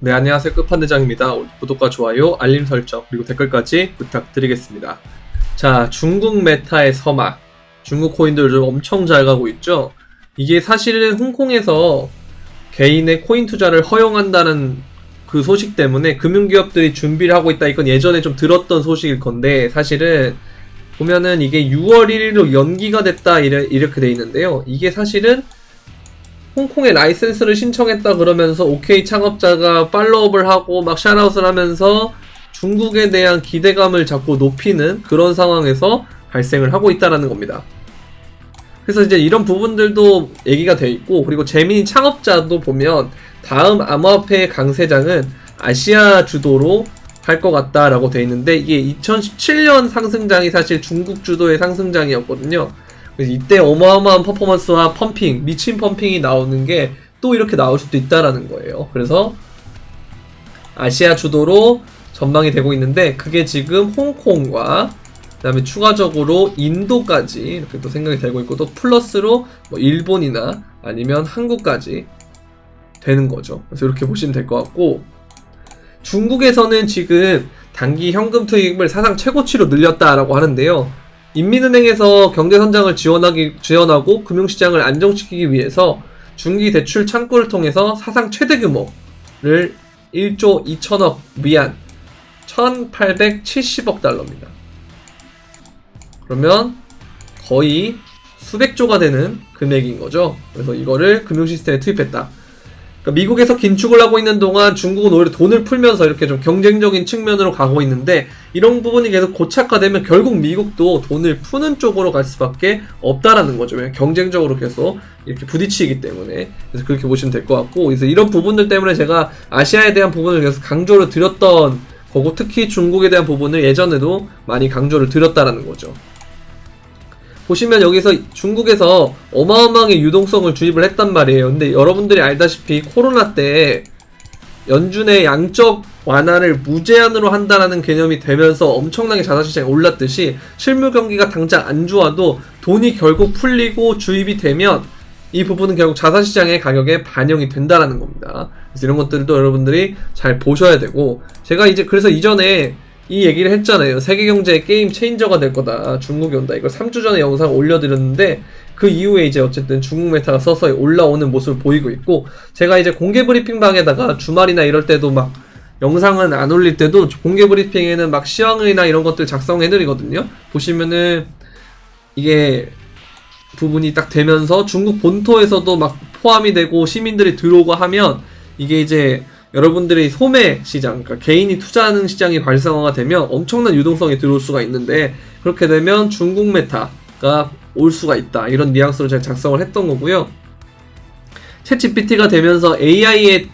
네, 안녕하세요. 끝판대장입니다. 구독과 좋아요, 알림 설정, 그리고 댓글까지 부탁드리겠습니다. 자, 중국 메타의 서막. 중국 코인들 요즘 엄청 잘 가고 있죠? 이게 사실은 홍콩에서 개인의 코인 투자를 허용한다는 그 소식 때문에 금융기업들이 준비를 하고 있다. 이건 예전에 좀 들었던 소식일 건데, 사실은 보면은 이게 6월 1일로 연기가 됐다 이렇게 돼 있는데요. 이게 사실은 홍콩에 라이센스를 신청했다 그러면서 OK 창업자가 팔로우업을 하고 막 샤웃을 하면서 중국에 대한 기대감을 자꾸 높이는 그런 상황에서 발생을 하고 있다라는 겁니다. 그래서 이제 이런 부분들도 얘기가 돼 있고, 그리고 재미있는 창업자도 보면 다음 암호화폐 강세장은 아시아 주도로 할 것 같다라고 돼 있는데, 이게 2017년 상승장이 사실 중국 주도의 상승장이었거든요. 그래서 이때 어마어마한 퍼포먼스와 펌핑, 미친 펌핑이 나오는 게 또 이렇게 나올 수도 있다라는 거예요. 그래서 아시아 주도로 전망이 되고 있는데, 그게 지금 홍콩과 그 다음에 추가적으로 인도까지 이렇게 또 생각이 되고 있고, 또 플러스로 뭐 일본이나 아니면 한국까지 되는 거죠. 그래서 이렇게 보시면 될 것 같고, 중국에서는 지금 단기 현금 투입을 사상 최고치로 늘렸다라고 하는데요. 인민은행에서 경제선장을 지원하고 금융시장을 안정시키기 위해서 중기 대출 창구를 통해서 사상 최대 규모를 1조 2천억 위안 1870억 달러입니다. 그러면 거의 수백조가 되는 금액인 거죠. 그래서 이거를 금융시스템에 투입했다. 그러니까 미국에서 긴축을 하고 있는 동안 중국은 오히려 돈을 풀면서 이렇게 좀 경쟁적인 측면으로 가고 있는데, 이런 부분이 계속 고착화되면 결국 미국도 돈을 푸는 쪽으로 갈 수밖에 없다라는 거죠. 경쟁적으로 계속 이렇게 부딪히기 때문에. 그래서 그렇게 보시면 될 것 같고, 그래서 이런 부분들 때문에 제가 아시아에 대한 부분을 계속 강조를 드렸던 거고, 특히 중국에 대한 부분을 예전에도 많이 강조를 드렸다라는 거죠. 보시면 여기서 중국에서 어마어마하게 유동성을 주입을 했단 말이에요. 근데 여러분들이 알다시피 코로나 때 연준의 양적 완화를 무제한으로 한다라는 개념이 되면서 엄청나게 자산시장이 올랐듯이, 실물 경기가 당장 안 좋아도 돈이 결국 풀리고 주입이 되면 이 부분은 결국 자산시장의 가격에 반영이 된다라는 겁니다. 그래서 이런 것들도 여러분들이 잘 보셔야 되고, 제가 이제 그래서 이전에 이 얘기를 했잖아요. 세계경제의 게임 체인저가 될 거다. 중국이 온다. 이걸 3주 전에 영상을 올려드렸는데, 그 이후에 이제 어쨌든 중국 메타가 서서히 올라오는 모습을 보이고 있고, 제가 이제 공개 브리핑방에다가 주말이나 이럴 때도 막 영상은 안 올릴 때도 공개 브리핑에는 막 시황이나 이런 것들 작성해드리거든요. 보시면은 이게 부분이 딱 되면서 중국 본토에서도 막 포함이 되고 시민들이 들어오고 하면, 이게 이제 여러분들이 소매 시장, 그러니까 개인이 투자하는 시장이 활성화가 되면 엄청난 유동성이 들어올 수가 있는데, 그렇게 되면 중국 메타가 올 수가 있다. 이런 뉘앙스로 제가 작성을 했던 거고요. 챗 GPT가 되면서 AI의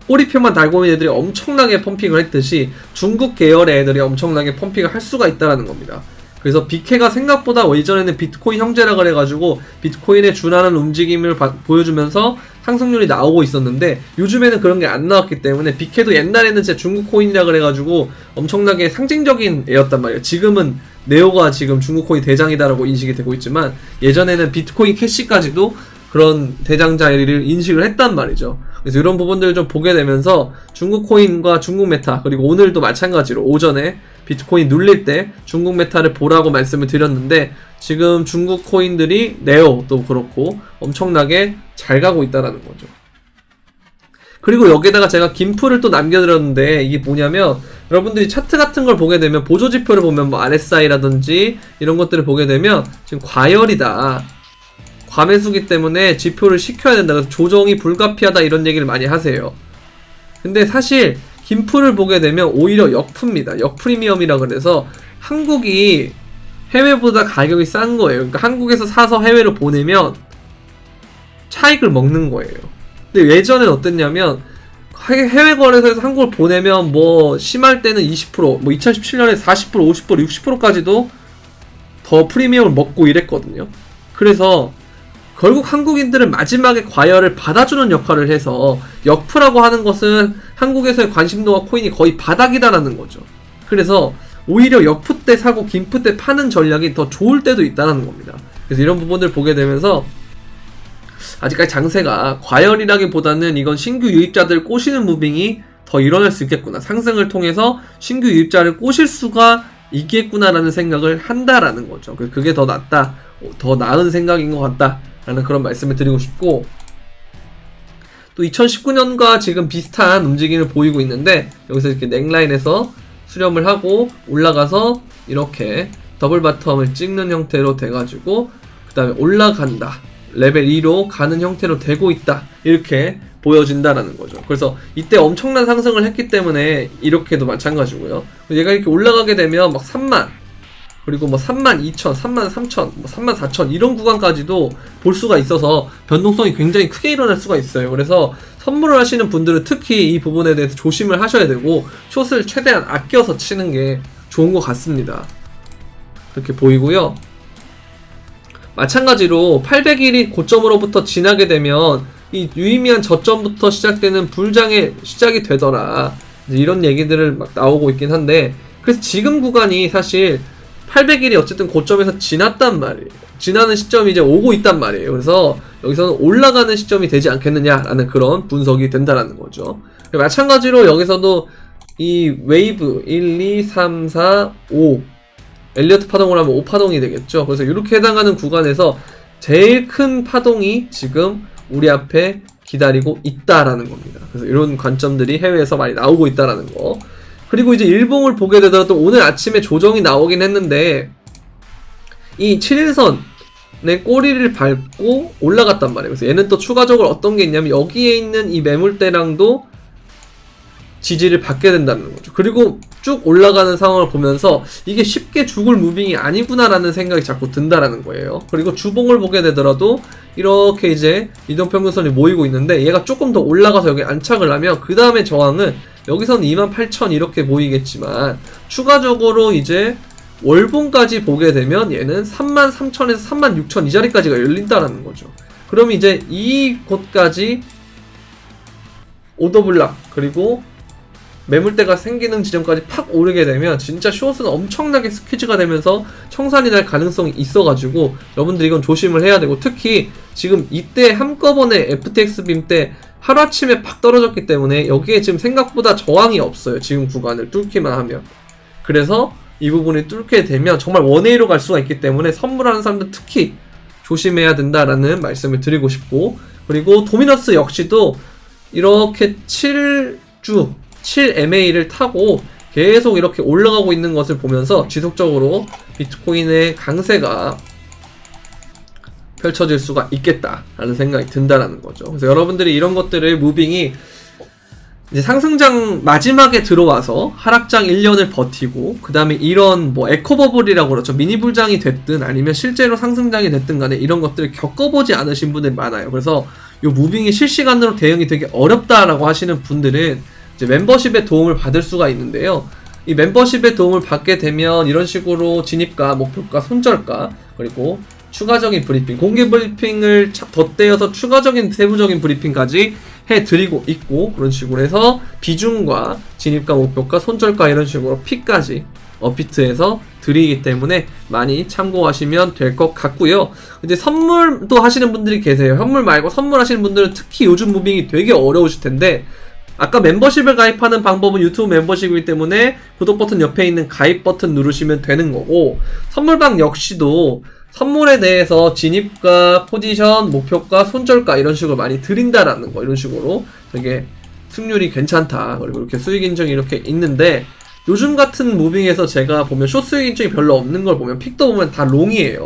꼬리표만 달고 있는 애들이 엄청나게 펌핑을 했듯이 중국 계열의 애들이 엄청나게 펌핑을 할 수가 있다는 겁니다. 그래서 빅해가 생각보다 예전에는 비트코인 형제라 그래가지고 비트코인에 준하는 움직임을 보여주면서 상승률이 나오고 있었는데, 요즘에는 그런 게 안 나왔기 때문에 빅해도 옛날에는 진짜 중국 코인이라 그래가지고 엄청나게 상징적인 애였단 말이에요. 지금은 네오가 지금 중국 코인 대장이다라고 인식이 되고 있지만, 예전에는 비트코인 캐시까지도 그런 대장 자리를 인식을 했단 말이죠. 그래서 이런 부분들을 좀 보게 되면서 중국 코인과 중국 메타, 그리고 오늘도 마찬가지로 오전에 비트코인 눌릴 때 중국 메타를 보라고 말씀을 드렸는데, 지금 중국 코인들이 네오도 그렇고 엄청나게 잘 가고 있다라는 거죠. 그리고 여기에다가 제가 김프를 또 남겨드렸는데, 이게 뭐냐면, 여러분들이 차트 같은 걸 보게 되면 보조지표를 보면 뭐 RSI라든지 이런 것들을 보게 되면 지금 과열이다, 과매수기 때문에 지표를 시켜야 된다, 그래서 조정이 불가피하다, 이런 얘기를 많이 하세요. 근데 사실 김프를 보게 되면 오히려 역프입니다. 역프리미엄이라 그래서 한국이 해외보다 가격이 싼 거예요. 그러니까 한국에서 사서 해외로 보내면 차익을 먹는 거예요. 근데 예전엔 어땠냐면, 해외 거래소에서 한국을 보내면 뭐 심할 때는 20%, 뭐 2017년에 40%, 50%, 60%까지도 더 프리미엄을 먹고 이랬거든요. 그래서 결국 한국인들은 마지막에 과열을 받아주는 역할을 해서, 역프라고 하는 것은 한국에서의 관심도와 코인이 거의 바닥이다라는 거죠. 그래서 오히려 역프 때 사고 김프 때 파는 전략이 더 좋을 때도 있다는 겁니다. 그래서 이런 부분을 보게 되면서 아직까지 장세가 과열이라기보다는 이건 신규 유입자들 꼬시는 무빙이 더 일어날 수 있겠구나. 상승을 통해서 신규 유입자를 꼬실 수가 있겠구나라는 생각을 한다라는 거죠. 그게 더 낫다, 더 나은 생각인 것 같다라는 그런 말씀을 드리고 싶고, 또 2019년과 지금 비슷한 움직임을 보이고 있는데, 여기서 이렇게 넥라인에서 수렴을 하고 올라가서 이렇게 더블 바텀을 찍는 형태로 돼가지고 그 다음에 올라간다, 레벨 2로 가는 형태로 되고 있다, 이렇게 보여진다라는 거죠. 그래서 이때 엄청난 상승을 했기 때문에 이렇게도 마찬가지고요. 얘가 이렇게 올라가게 되면 막 3만, 그리고 뭐 32,000, 33,000, 뭐 34,000 이런 구간까지도 볼 수가 있어서 변동성이 굉장히 크게 일어날 수가 있어요. 그래서 선물을 하시는 분들은 특히 이 부분에 대해서 조심을 하셔야 되고, 숏을 최대한 아껴서 치는 게 좋은 것 같습니다. 이렇게 보이고요. 마찬가지로 800일이 고점으로부터 지나게 되면 이 유의미한 저점부터 시작되는 불장의 시작이 되더라, 이런 얘기들을 막 나오고 있긴 한데, 그래서 지금 구간이 사실 800일이 어쨌든 고점에서 지났단 말이에요. 지나는 시점이 이제 오고 있단 말이에요. 그래서 여기서는 올라가는 시점이 되지 않겠느냐라는 그런 분석이 된다라는 거죠. 마찬가지로 여기서도 이 웨이브 1, 2, 3, 4, 5 엘리어트 파동을 하면 5파동이 되겠죠. 그래서 이렇게 해당하는 구간에서 제일 큰 파동이 지금 우리 앞에 기다리고 있다라는 겁니다. 그래서 이런 관점들이 해외에서 많이 나오고 있다라는 거. 그리고 이제 일봉을 보게 되더라도 오늘 아침에 조정이 나오긴 했는데, 이 7일선의 꼬리를 밟고 올라갔단 말이에요. 그래서 얘는 또 추가적으로 어떤 게 있냐면, 여기에 있는 이 매물대랑도 지지를 받게 된다는 거죠. 그리고 쭉 올라가는 상황을 보면서 이게 쉽게 죽을 무빙이 아니구나라는 생각이 자꾸 든다라는 거예요. 그리고 주봉을 보게 되더라도 이렇게 이제 이동평균선이 모이고 있는데, 얘가 조금 더 올라가서 여기 안착을 하면 그 다음에 저항은 여기서는 28,000 이렇게 보이겠지만, 추가적으로 이제 월봉까지 보게 되면 얘는 33,000에서 36,000 이 자리까지가 열린다라는 거죠. 그럼 이제 이 곳까지 오더블락, 그리고 매물대가 생기는 지점까지 팍 오르게 되면 진짜 숏은 엄청나게 스퀴즈가 되면서 청산이 날 가능성이 있어가지고 여러분들 이건 조심을 해야 되고, 특히 지금 이때 한꺼번에 FTX 빔 때 하루아침에 팍 떨어졌기 때문에 여기에 지금 생각보다 저항이 없어요. 지금 구간을 뚫기만 하면. 그래서 이 부분이 뚫게 되면 정말 원웨이로 갈 수가 있기 때문에 선물하는 사람들 특히 조심해야 된다라는 말씀을 드리고 싶고, 그리고 도미너스 역시도 이렇게 7주 7MA를 타고 계속 이렇게 올라가고 있는 것을 보면서 지속적으로 비트코인의 강세가 펼쳐질 수가 있겠다라는 생각이 든다라는 거죠. 그래서 여러분들이 이런 것들을 무빙이 이제 상승장 마지막에 들어와서 하락장 1년을 버티고, 그 다음에 이런 뭐 에코버블이라고 그러죠. 미니 불장이 됐든 아니면 실제로 상승장이 됐든 간에 이런 것들을 겪어보지 않으신 분들이 많아요. 그래서 이 무빙이 실시간으로 대응이 되게 어렵다라고 하시는 분들은 이제 멤버십의 도움을 받을 수가 있는데요. 이 멤버십의 도움을 받게 되면 이런 식으로 진입가, 목표가, 손절가, 그리고 추가적인 브리핑, 공개 브리핑을 덧대어서 추가적인 세부적인 브리핑까지 해드리고 있고, 그런 식으로 해서 비중과 진입가, 목표가, 손절가 이런 식으로 P까지 업비트해서 드리기 때문에 많이 참고하시면 될 것 같고요. 이제 선물도 하시는 분들이 계세요. 현물 말고 선물 하시는 분들은 특히 요즘 무빙이 되게 어려우실 텐데, 아까 멤버십을 가입하는 방법은 유튜브 멤버십이기 때문에 구독 버튼 옆에 있는 가입 버튼 누르시면 되는 거고, 선물방 역시도 선물에 대해서 진입가, 포지션, 목표가, 손절가 이런 식으로 많이 드린다라는 거, 이런 식으로 되게 승률이 괜찮다, 그리고 이렇게 수익 인증이 이렇게 있는데, 요즘 같은 무빙에서 제가 보면 숏 수익 인증이 별로 없는 걸 보면 픽도 보면 다 롱이에요.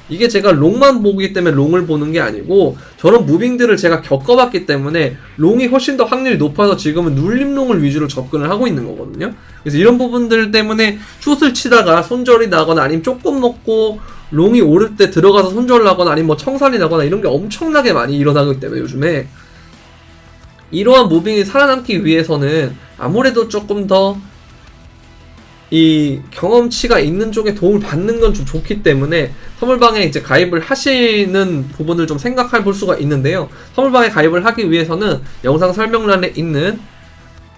이게 제가 롱만 보기 때문에 롱을 보는 게 아니고, 저런 무빙들을 제가 겪어봤기 때문에 롱이 훨씬 더 확률이 높아서 지금은 눌림롱을 위주로 접근을 하고 있는 거거든요. 그래서 이런 부분들 때문에 숏을 치다가 손절이 나거나 아니면 조금 먹고 롱이 오를 때 들어가서 손절 나거나 아니면 뭐 청산이 나거나 이런 게 엄청나게 많이 일어나기 때문에 요즘에 이러한 무빙이 살아남기 위해서는 아무래도 조금 더 이 경험치가 있는 쪽에 도움을 받는 건 좀 좋기 때문에 선물방에 이제 가입을 하시는 부분을 좀 생각해 볼 수가 있는데요. 선물방에 가입을 하기 위해서는 영상 설명란에 있는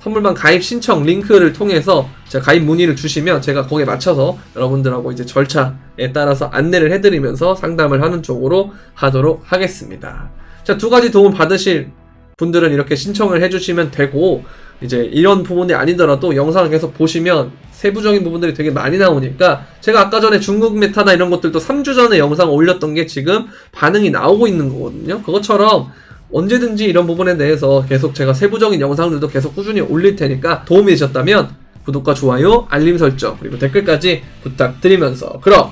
선물방 가입 신청 링크를 통해서 제가 가입 문의를 주시면 제가 거기에 맞춰서 여러분들하고 이제 절차에 따라서 안내를 해드리면서 상담을 하는 쪽으로 하도록 하겠습니다. 자, 두 가지 도움 받으실 분들은 이렇게 신청을 해주시면 되고, 이제 이런 부분이 아니더라도 영상을 계속 보시면 세부적인 부분들이 되게 많이 나오니까 제가 아까 전에 중국 메타나 이런 것들도 3주 전에 영상 올렸던 게 지금 반응이 나오고 있는 거거든요. 그것처럼 언제든지 이런 부분에 대해서 계속 제가 세부적인 영상들도 계속 꾸준히 올릴 테니까 도움이 되셨다면 구독과 좋아요, 알림 설정, 그리고 댓글까지 부탁드리면서 그럼